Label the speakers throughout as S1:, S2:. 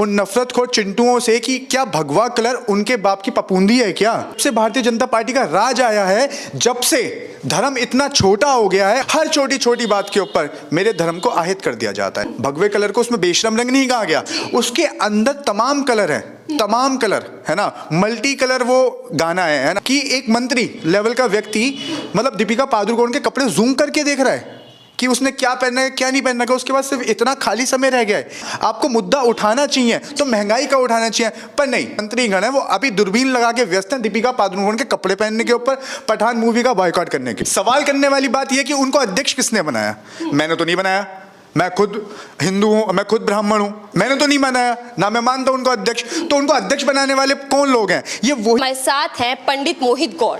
S1: उन नफरतखोर चिंटुओं से कि क्या भगवा कलर उनके बाप की पपूंदी है क्या। जब से भारतीय जनता पार्टी का राज आया है, जब से धर्म इतना छोटा हो गया है, हर छोटी छोटी बात के ऊपर मेरे धर्म को आहत कर दिया जाता है। भगवे कलर को उसमें बेशरम रंग नहीं कहा गया, उसके अंदर तमाम कलर है, तमाम कलर है ना, मल्टी कलर वो गाना है ना, कि एक मंत्री लेवल का व्यक्ति मतलब दीपिका पादुकोण के कपड़े जूम करके देख रहा है कि उसने क्या पहनना है क्या नहीं पहनना है। उसके बाद सिर्फ इतना खाली समय रह गया है। आपको मुद्दा उठाना चाहिए तो महंगाई का उठाना चाहिए, पर नहीं, मंत्रीगण है वो अभी दूरबीन लगा के व्यस्त हैं दीपिका पादुकोण के कपड़े पहनने के ऊपर, पठान मूवी का बॉयकॉट करने के। सवाल करने वाली बात यह कि उनको अध्यक्ष किसने बनाया? मैंने तो नहीं बनाया, मैं खुद हिंदू हूं, मैं खुद ब्राह्मण हूं, मैंने तो नहीं बनाया, ना मैं मानता हूं उनको अध्यक्ष। तो उनको अध्यक्ष बनाने वाले कौन लोग हैं? ये वो
S2: हमारे साथ हैं पंडित मोहित गौड़,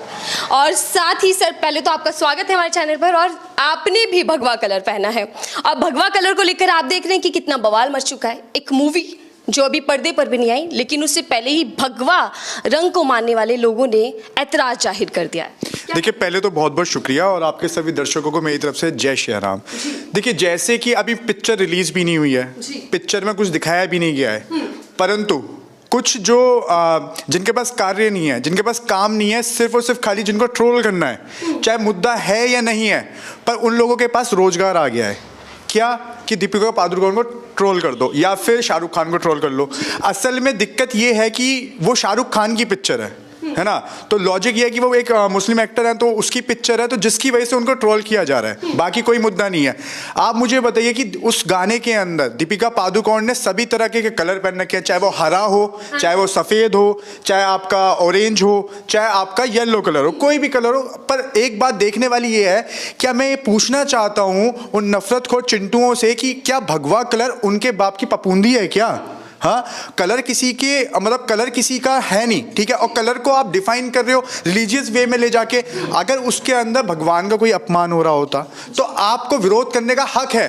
S2: और साथ ही सर पहले तो आपका स्वागत है हमारे चैनल पर। और आपने भी भगवा कलर पहना है, और भगवा कलर को लेकर आप देख रहे हैं कि कितना बवाल मच चुका है। एक मूवी जो अभी पर्दे पर भी नहीं आई, लेकिन उससे पहले ही भगवा रंग को मानने वाले लोगों ने ऐतराज जाहिर कर दिया है।
S1: देखिए, पहले तो बहुत बहुत शुक्रिया और आपके सभी दर्शकों को मेरी तरफ से जय श्री राम। देखिए, जैसे कि अभी पिक्चर रिलीज भी नहीं हुई है, पिक्चर में कुछ दिखाया भी नहीं गया है, परंतु कुछ जो जिनके पास कार्य नहीं है, जिनके पास काम नहीं है, सिर्फ और सिर्फ खाली जिनको ट्रोल करना है, चाहे मुद्दा है या नहीं है, पर उन लोगों के पास रोजगार आ गया है। क्या कि दीपिका पादुकोण को ट्रोल कर दो या फिर शाहरुख खान को ट्रोल कर लो। असल में दिक्कत ये है कि वो शाहरुख खान की पिक्चर है ना, तो लॉजिक ये है कि वो एक मुस्लिम एक्टर है, तो उसकी पिक्चर है, तो जिसकी वजह से उनको ट्रोल किया जा रहा है, बाकी कोई मुद्दा नहीं है। आप मुझे बताइए कि उस गाने के अंदर दीपिका पादुकोण ने सभी तरह के कलर पहन रखे हैं, चाहे वो हरा हो, चाहे वो सफ़ेद हो, चाहे आपका ऑरेंज हो, चाहे आपका येलो कलर हो, कोई भी कलर हो। पर एक बात देखने वाली ये है, क्या मैं ये पूछना चाहता हूँ उन नफरतखोर चिंटुओं से कि क्या भगवा कलर उनके बाप की पपूंदी है क्या? हाँ, कलर किसी के मतलब कलर किसी का है नहीं, ठीक है, और कलर को आप डिफाइन कर रहे हो रिलीजियस वे में ले जाके। अगर उसके अंदर भगवान का कोई अपमान हो रहा होता तो आपको विरोध करने का हक है,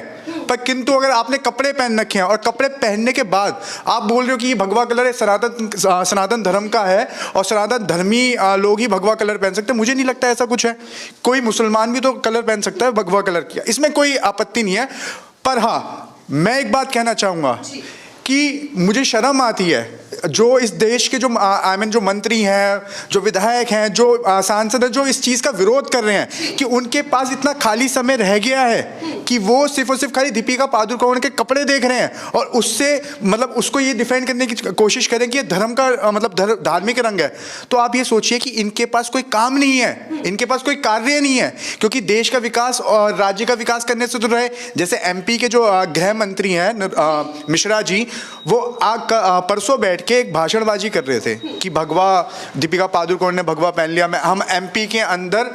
S1: पर किंतु अगर आपने कपड़े पहन रखे हैं और कपड़े पहनने के बाद आप बोल रहे हो कि ये भगवा कलर है, सनातन धर्म का है और सनातन धर्मी लोग ही भगवा कलर पहन सकते हैं, मुझे नहीं लगता ऐसा कुछ है। कोई मुसलमान भी तो कलर पहन सकता है भगवा कलर किया, इसमें कोई आपत्ति नहीं है। पर हाँ, मैं एक बात कहना चाहूँगा कि मुझे शर्म आती है जो इस देश के जो जो मंत्री हैं, जो विधायक हैं, जो सांसद हैं, जो इस चीज़ का विरोध कर रहे हैं कि उनके पास इतना खाली समय रह गया है कि वो सिर्फ और सिर्फ खाली दीपिका पादुकोण के कपड़े देख रहे हैं और उससे मतलब उसको ये डिफेंड करने की कोशिश करें कि ये धर्म का मतलब धार्मिक रंग है। तो आप ये सोचिए कि इनके पास कोई काम नहीं है, इनके पास कोई कार्य नहीं है, क्योंकि देश का विकास और राज्य का विकास करने से तो रहे। जैसे MP के जो गृह मंत्री हैं मिश्रा जी, वो परसों बैठ के एक भाषणबाजी कर रहे थे कि भगवा दीपिका पादुकोण ने भगवा पहन लिया, हम MP के अंदर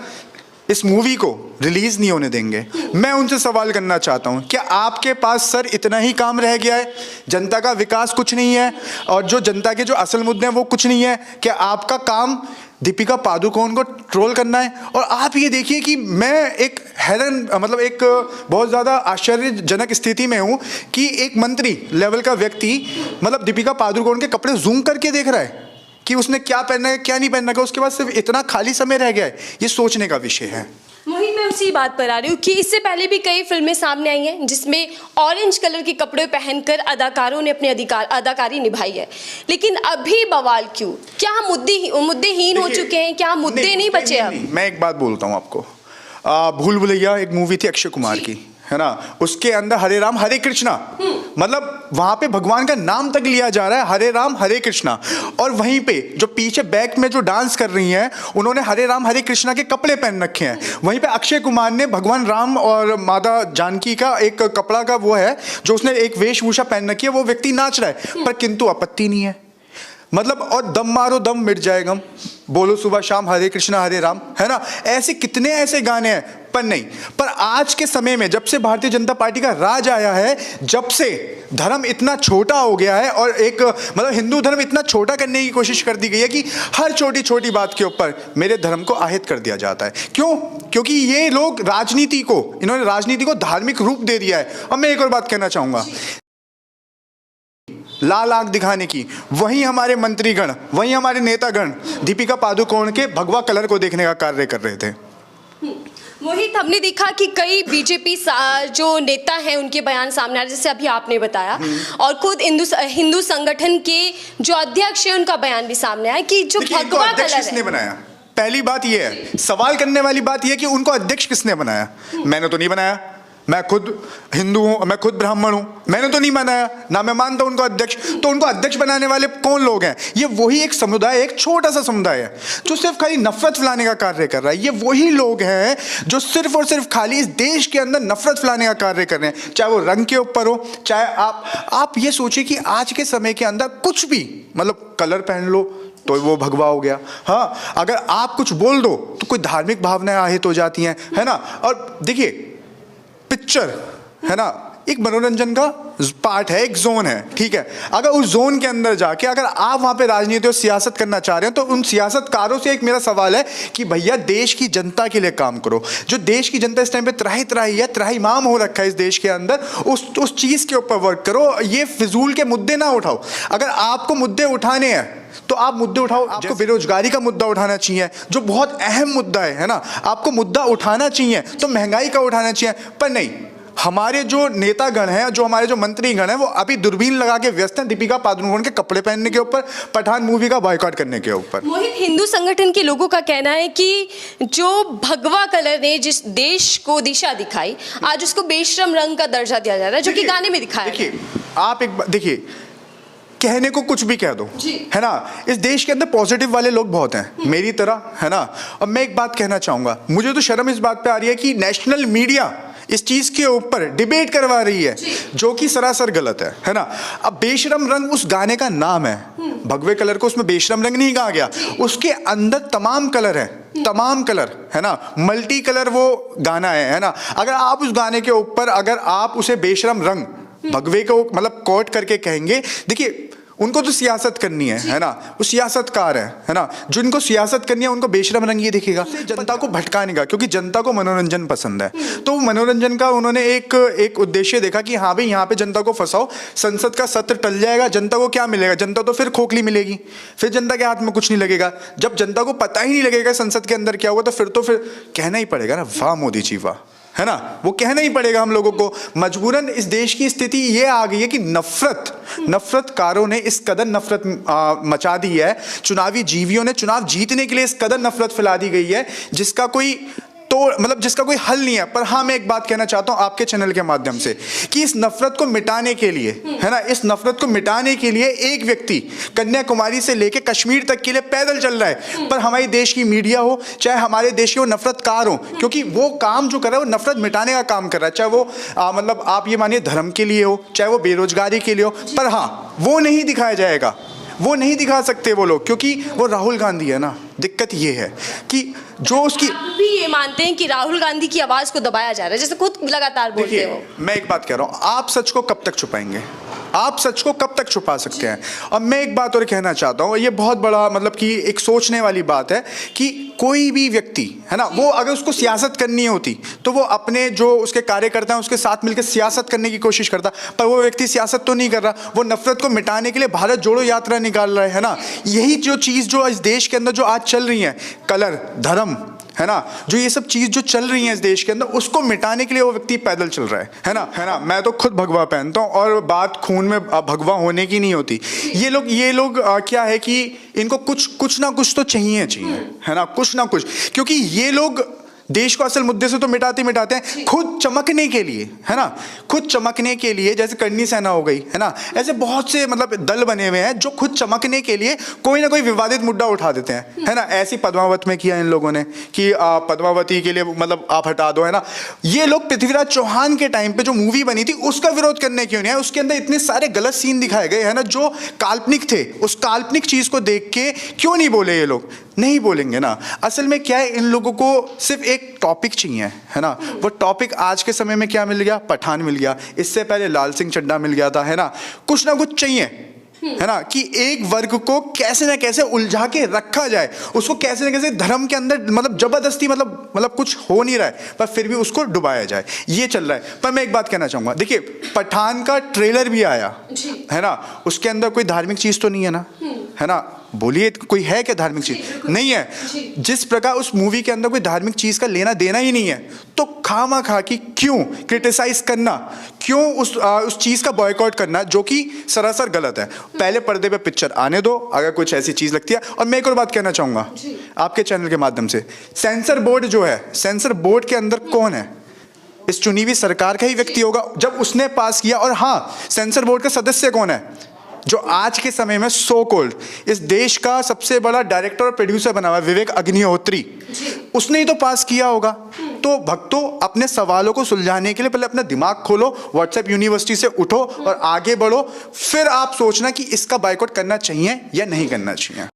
S1: इस मूवी को रिलीज नहीं होने देंगे। मैं उनसे सवाल करना चाहता हूं, क्या आपके पास सर इतना ही काम रह गया है? जनता का विकास कुछ नहीं है और जो जनता के जो असल मुद्दे हैं वो कुछ नहीं है? क्या आपका काम दीपिका पादुकोण को ट्रोल करना है? और आप ये देखिए कि मैं एक हैरान मतलब एक बहुत ज़्यादा आश्चर्यजनक स्थिति में हूँ कि एक मंत्री लेवल का व्यक्ति मतलब दीपिका पादुकोण के कपड़े जूम करके देख रहा है कि उसने क्या पहनना है क्या नहीं पहनना है। उसके बाद सिर्फ इतना खाली समय रह गया है, ये सोचने का विषय है।
S2: मोहित, मैं उसी बात पर आ रही हूँ कि इससे पहले भी कई फिल्में सामने आई हैं जिसमें ऑरेंज कलर के कपड़े पहनकर अदाकारों ने अपनी अदाकारी निभाई है, लेकिन अभी बवाल क्यों? क्या हम मुद्देहीन हो चुके हैं? क्या मुद्दे नहीं बचे अब?
S1: मैं एक बात बोलता हूँ आपको, भूल भुलैया एक मूवी थी अक्षय कुमार की, है ना, उसके अंदर हरे राम हरे कृष्णा, मतलब वहां पे भगवान का नाम तक लिया जा रहा है, हरे राम हरे कृष्णा, और वहीं पे जो पीछे बैक में जो डांस कर रही हैं उन्होंने हरे राम हरे कृष्णा के कपड़े पहन रखे हैं। वहीं पे अक्षय कुमार ने भगवान राम और माता जानकी का एक कपड़ा का वो है जो उसने एक वेशभूषा पहन रखी है, वो व्यक्ति नाच रहा है, पर किंतु आपत्ति नहीं है। मतलब और दम मारो दम मिट जाए गम, बोलो सुबह शाम हरे कृष्णा हरे राम, है ना, ऐसे कितने ऐसे गाने हैं, पर नहीं। पर आज के समय में जब से भारतीय जनता पार्टी का राज आया है, जब से धर्म इतना छोटा हो गया है और एक मतलब हिंदू धर्म इतना छोटा करने की कोशिश कर दी गई है कि हर छोटी छोटी बात के ऊपर मेरे धर्म को आहत कर दिया जाता है। क्यों? क्योंकि ये लोग इन्होंने राजनीति को धार्मिक रूप दे दिया है। अब मैं एक और बात कहना चाहूंगा, लाल आंख दिखाने की, वहीं हमारे मंत्रीगण, वहीं हमारे नेतागण दीपिका पादुकोण के भगवा कलर को देखने का कार्य कर रहे थे।
S2: मोहित, हमने देखा कि कई बीजेपी जो नेता हैं उनके बयान सामने आ रहे, जैसे अभी आपने बताया, और खुद हिंदू संगठन के जो अध्यक्ष हैं उनका बयान भी सामने आया कि जो भगवा कलर है।
S1: किसने बनाया? पहली बात ये है, सवाल करने वाली बात ये है कि उनको अध्यक्ष किसने बनाया? मैंने तो नहीं बनाया। मैं खुद हिंदू हूं, मैं खुद ब्राह्मण हूं, मैंने तो नहीं बनाया, ना मैं मानता हूं उनको अध्यक्ष। तो उनको अध्यक्ष बनाने वाले कौन लोग हैं? ये वही एक समुदाय, एक छोटा सा समुदाय है जो सिर्फ खाली नफरत फैलाने का कार्य कर रहा है। ये वही लोग हैं जो सिर्फ और सिर्फ खाली इस देश के अंदर नफरत फैलाने का कार्य कर रहे हैं, चाहे वो रंग के ऊपर हो, चाहे आप ये सोचिए कि आज के समय के अंदर कुछ भी, मतलब कलर पहन लो तो वो भगवा हो गया। हाँ, अगर आप कुछ बोल दो तो कोई धार्मिक भावनाएं আহিत हो जाती हैं, है ना। और देखिए, पिक्चर है ना, एक मनोरंजन का पार्ट है, एक जोन है, ठीक है। अगर उस जोन के अंदर जाके अगर आप वहां पे राजनीति और सियासत करना चाह रहे हैं तो उन सियासतकारों से एक मेरा सवाल है कि भैया देश की जनता के लिए काम करो। जो देश की जनता इस टाइम पे त्राही है, त्राहीमाम हो रखा है इस देश के अंदर, उस चीज के ऊपर वर्क करो। ये फिजूल के मुद्दे ना उठाओ। अगर आपको मुद्दे उठाने हैं तो आप मुद्दे उठाओ। आपको बेरोजगारी का मुद्दा उठाना चाहिए, जो बहुत अहम मुद्दा है ना, आपको मुद्दा उठाना चाहिए। तो महंगाई का उठाना चाहिए, पर नहीं। हमारे जो नेतागण हैं, जो हमारे जो मंत्रीगण हैं, वो अभी दूरबीन लगा के व्यस्त हैं दीपिका पादुकोण के कपड़े पहनने के ऊपर, पठान मूवी का बॉयकॉट करने के ऊपर।
S2: मोहित, हिंदू संगठन के लोगों का कहना है कि जो भगवा कलर ने जिस देश को दिशा दिखाई, आज उसको बेशरम रंग का दर्जा दिया जा रहा है, जो कि गाने में दिखाया।
S1: देखिए, आप एक देखिए, कहने को कुछ भी कह दो, है ना। इस देश के अंदर पॉजिटिव वाले लोग बहुत हैं, मेरी तरह, है ना। और मैं एक बात कहना चाहूंगा, मुझे तो शर्म इस बात पे आ रही है कि नेशनल मीडिया इस चीज के ऊपर डिबेट करवा रही है, जो कि सरासर गलत है ना। अब बेशरम रंग उस गाने का नाम है, भगवे कलर को उसमें बेशरम रंग नहीं कहा गया, उसके अंदर तमाम कलर है, तमाम कलर, है ना। मल्टी कलर वो गाना है ना। अगर आप उस गाने के ऊपर अगर आप उसे बेशरम रंग भगवे को मतलब कोट करके कहेंगे, देखिए उनको तो सियासत करनी है ना, वो सियासतकार है ना। जिनको सियासत करनी है उनको बेशरम रंग ये दिखेगा, जनता को भटकाने का, क्योंकि जनता को मनोरंजन पसंद है। तो मनोरंजन का उन्होंने एक उद्देश्य देखा कि हाँ भाई यहाँ पे जनता को फंसाओ, संसद का सत्र टल जाएगा, जनता को क्या मिलेगा? जनता तो फिर खोखली मिलेगी, फिर जनता के हाथ में कुछ नहीं लगेगा। जब जनता को पता ही नहीं लगेगा संसद के अंदर क्या हुआ, तो फिर कहना ही पड़ेगा ना, वाह मोदी जी वाह, है ना। वो कहना ही पड़ेगा हम लोगों को। मजबूरन इस देश की स्थिति ये आ गई है कि नफरतकारों ने इस कदर नफरत मचा दी है, चुनावी जीवियों ने चुनाव जीतने के लिए इस कदर नफरत फैला दी गई है जिसका कोई जिसका कोई हल नहीं है। पर हाँ, मैं एक बात कहना चाहता हूं आपके चैनल के माध्यम से कि इस नफरत को मिटाने के लिए, है ना, इस नफरत को मिटाने के लिए एक व्यक्ति कन्याकुमारी से लेके कश्मीर तक के लिए पैदल चल रहा है। पर हमारे देश की मीडिया हो, चाहे हमारे देश के वो नफरतकार हो, क्योंकि वो काम जो कर रहा है वो नफरत मिटाने का काम कर रहा है, चाहे वो मतलब आप ये मानिए धर्म के लिए हो, चाहे वो बेरोजगारी के लिए हो। पर हाँ, वो नहीं दिखाया जाएगा, वो नहीं दिखा सकते वो लोग, क्योंकि वो राहुल गांधी है ना। दिक्कत ये है कि जो उसकी,
S2: आप भी ये मानते हैं कि राहुल गांधी की आवाज को दबाया जा रहा है, जैसे खुद लगातार बोलते हो।
S1: मैं एक बात कह रहा हूं, आप सच को कब तक छुपाएंगे? आप सच को कब तक छुपा सकते हैं? और मैं एक बात और कहना चाहता हूं, ये बहुत बड़ा मतलब कि एक सोचने वाली बात है कि कोई भी व्यक्ति, है ना, वो अगर उसको सियासत करनी होती तो वो अपने जो उसके कार्यकर्ता हैं उसके साथ मिलकर सियासत करने की कोशिश करता। पर वो व्यक्ति सियासत तो नहीं कर रहा, वो नफरत को मिटाने के लिए भारत जोड़ो यात्रा निकाल रहा है ना। यही जो चीज़ जो इस देश के अंदर जो आज चल रही है, कलर, धर्म, है ना, जो ये सब चीज जो चल रही है इस देश के अंदर, उसको मिटाने के लिए वो व्यक्ति पैदल चल रहा है ना। मैं तो खुद भगवा पहनता हूँ और बात खून में भगवा होने की नहीं होती। ये लोग क्या है कि इनको कुछ ना कुछ तो चाहिए, है ना, कुछ ना कुछ, क्योंकि ये लोग देश को असल मुद्दे से तो मिटाते हैं, खुद चमकने के लिए, है ना, खुद चमकने के लिए, जैसे करनी सेना हो गई, है ना, ऐसे बहुत से मतलब दल बने हुए हैं जो खुद चमकने के लिए कोई ना कोई विवादित मुद्दा उठा देते हैं, है ना। ऐसी पद्मावत में किया इन लोगों ने कि पद्मावती के लिए मतलब आप हटा दो, है ना। ये लोग पृथ्वीराज चौहान के टाइम पे जो मूवी बनी थी उसका विरोध करने क्यों नहीं है? उसके अंदर इतने सारे गलत सीन दिखाए गए, है ना, जो काल्पनिक थे। उस काल्पनिक चीज को देख के क्यों नहीं बोले ये लोग? नहीं बोलेंगे ना। असल में क्या है, इन लोगों को सिर्फ एक टॉपिक चाहिए, है ना। वो टॉपिक आज के समय में क्या मिल गया? पठान मिल गया। इससे पहले लाल सिंह चड्ढा मिल गया था, है ना। कुछ ना कुछ चाहिए, है ना, कि एक वर्ग को कैसे ना कैसे उलझा के रखा जाए, उसको कैसे ना कैसे धर्म के अंदर मतलब जबरदस्ती मतलब कुछ हो नहीं रहा है पर फिर भी उसको डुबाया जाए, ये चल रहा है। पर मैं एक बात कहना चाहूंगा, देखिए पठान का ट्रेलर भी आया, है ना, उसके अंदर कोई धार्मिक चीज तो नहीं है ना, है ना। बोलिए, कोई है क्या धार्मिक चीज? नहीं है। जिस प्रकार उस मूवी के अंदर कोई धार्मिक चीज का लेना देना ही नहीं है, तो खामा खा की क्यों क्रिटिसाइज करना, क्यों उस चीज का बॉयकॉट करना जो कि सरासर गलत है। पहले पर्दे पे पिक्चर आने दो, अगर कुछ ऐसी चीज लगती है। और मैं एक और बात कहना चाहूंगा आपके चैनल के माध्यम से, सेंसर बोर्ड जो है, सेंसर बोर्ड के अंदर कौन है? इस चुनी हुई सरकार का ही व्यक्ति होगा जब उसने पास किया। और हाँ, सेंसर बोर्ड का सदस्य कौन है? जो आज के समय में सो कॉल्ड इस देश का सबसे बड़ा डायरेक्टर और प्रोड्यूसर बना हुआ है, विवेक अग्निहोत्री, उसने ही तो पास किया होगा। तो भक्तों, अपने सवालों को सुलझाने के लिए पहले अपना दिमाग खोलो, व्हाट्सएप यूनिवर्सिटी से उठो और आगे बढ़ो, फिर आप सोचना कि इसका बायकॉट करना चाहिए या नहीं करना चाहिए।